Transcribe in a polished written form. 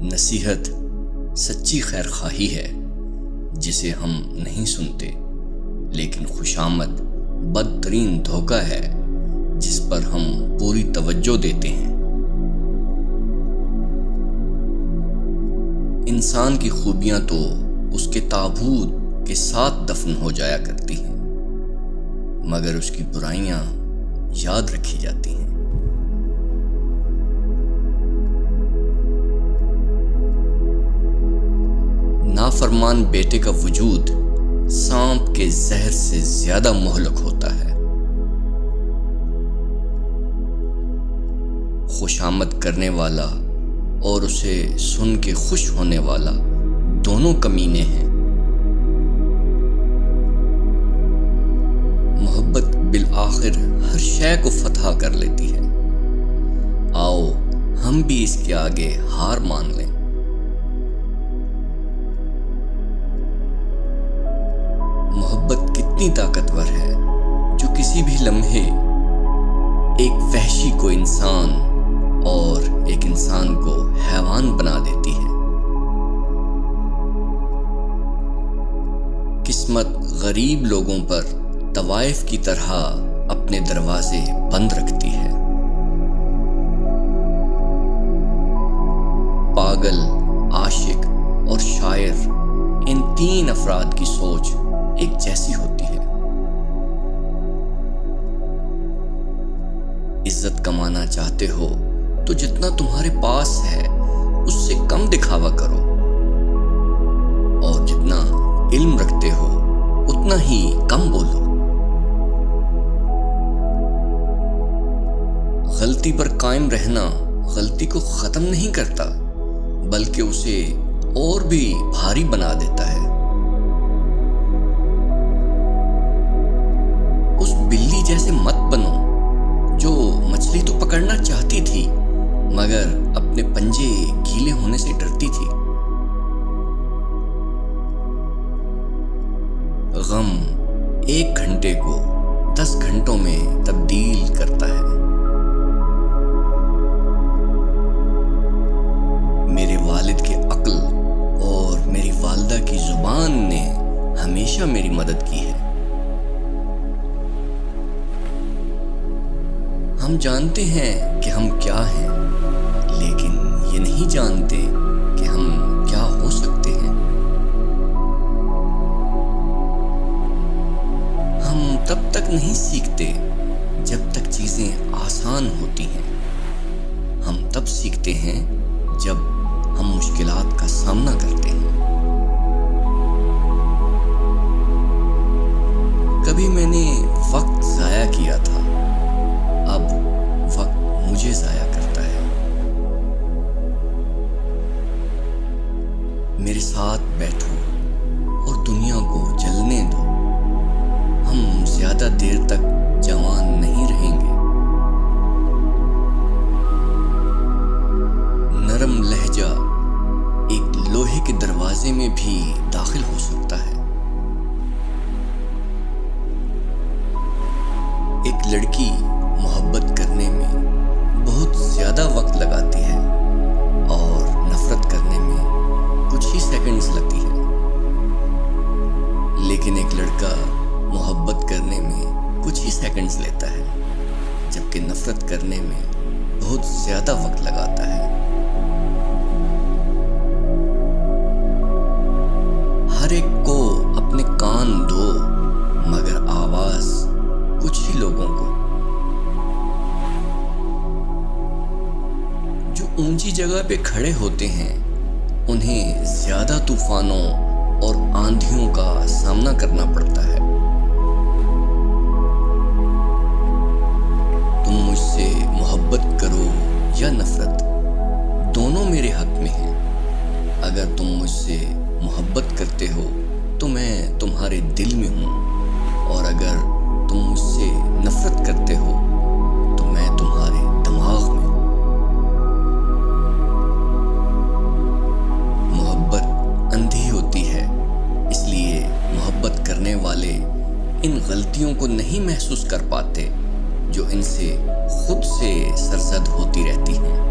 नसीहत सच्ची खैरख्वाही है जिसे हम नहीं सुनते, लेकिन खुशामद बदतरीन धोखा है जिस पर हम पूरी तवज्जो देते हैं। इंसान की खूबियां तो उसके ताबूत के साथ दफन हो जाया करती हैं, मगर उसकी बुराइयां याद रखी जाती हैं। नाफरमान बेटे का वजूद सांप के जहर से ज्यादा मोहलक होता है। खुशामद करने वाला और उसे सुन के खुश होने वाला दोनों कमीने हैं। मोहब्बत बिल आखिर हर शय को फतह कर लेती है। आओ हम भी इसके आगे हार मान लें। मोहब्बत कितनी ताकतवर है जो किसी भी लम्हे एक वहशी को इंसान और एक इंसान को हैवान बना देती है। किस्मत गरीब लोगों पर तवाइफ की तरह अपने दरवाजे बंद रखती है। पागल, आशिक और शायर, इन तीन अफराद की सोच एक जैसी होती है। इज्जत कमाना चाहते हो तो जितना तुम्हारे पास है उससे कम दिखावा करो, और जितना इल्म रखते हो उतना ही कम बोलो। गलती पर कायम रहना गलती को खत्म नहीं करता, बल्कि उसे और भी भारी बना देता है। उस बिल्ली जैसे मत बनो जो मछली तो पकड़ना चाहती थी मगर अपने पंजे गीले होने से डरती थी। गम 1 घंटे को 10 घंटों में तब्दील करता है। मेरे वालिद की अक्ल और मेरी वालिदा की जुबान ने हमेशा मेरी मदद की है। हम जानते हैं कि हम क्या हैं, लेकिन ये नहीं जानते कि हम क्या हो सकते हैं। हम तब तक नहीं सीखते जब तक चीजें आसान होती हैं। हम तब सीखते हैं जब हम मुश्किलात का सामना करते हैं। कभी मैंने वक्त जाया किया था, अब वक्त मुझे जाया करता है। मेरे साथ बैठो और दुनिया को जलने दो। हम ज्यादा देर तक जवान नहीं रहेंगे। नरम लहजा एक लोहे के दरवाजे में भी दाखिल हो सकता है। एक लड़की मोहब्बत करने में बहुत ज्यादा वक्त लगाती है और नफरत करने में कुछ ही सेकंड्स लगती है, लेकिन एक लड़का मोहब्बत करने में कुछ ही सेकंड्स लेता है, जबकि नफरत करने में बहुत ज्यादा वक्त लगाता है। हर एक को अपने कान दो, मगर आवाज कुछ ही लोगों को। जो ऊंची जगह पे खड़े होते हैं उन्हें ज्यादा तूफानों और आंधियों का सामना करना पड़ता है। तुम मुझसे मोहब्बत करो या नफरत, दोनों मेरे हक में हैं। अगर तुम मुझसे मोहब्बत करते हो तो मैं तुम्हारे दिल में हूं, और अगर तुम मुझसे नफरत करते हो तो मैं तुम्हारे दिमाग में। मोहब्बत अंधी होती है, इसलिए मोहब्बत करने वाले इन गलतियों को नहीं महसूस कर पाते जो इनसे खुद से सरजद होती रहती हैं।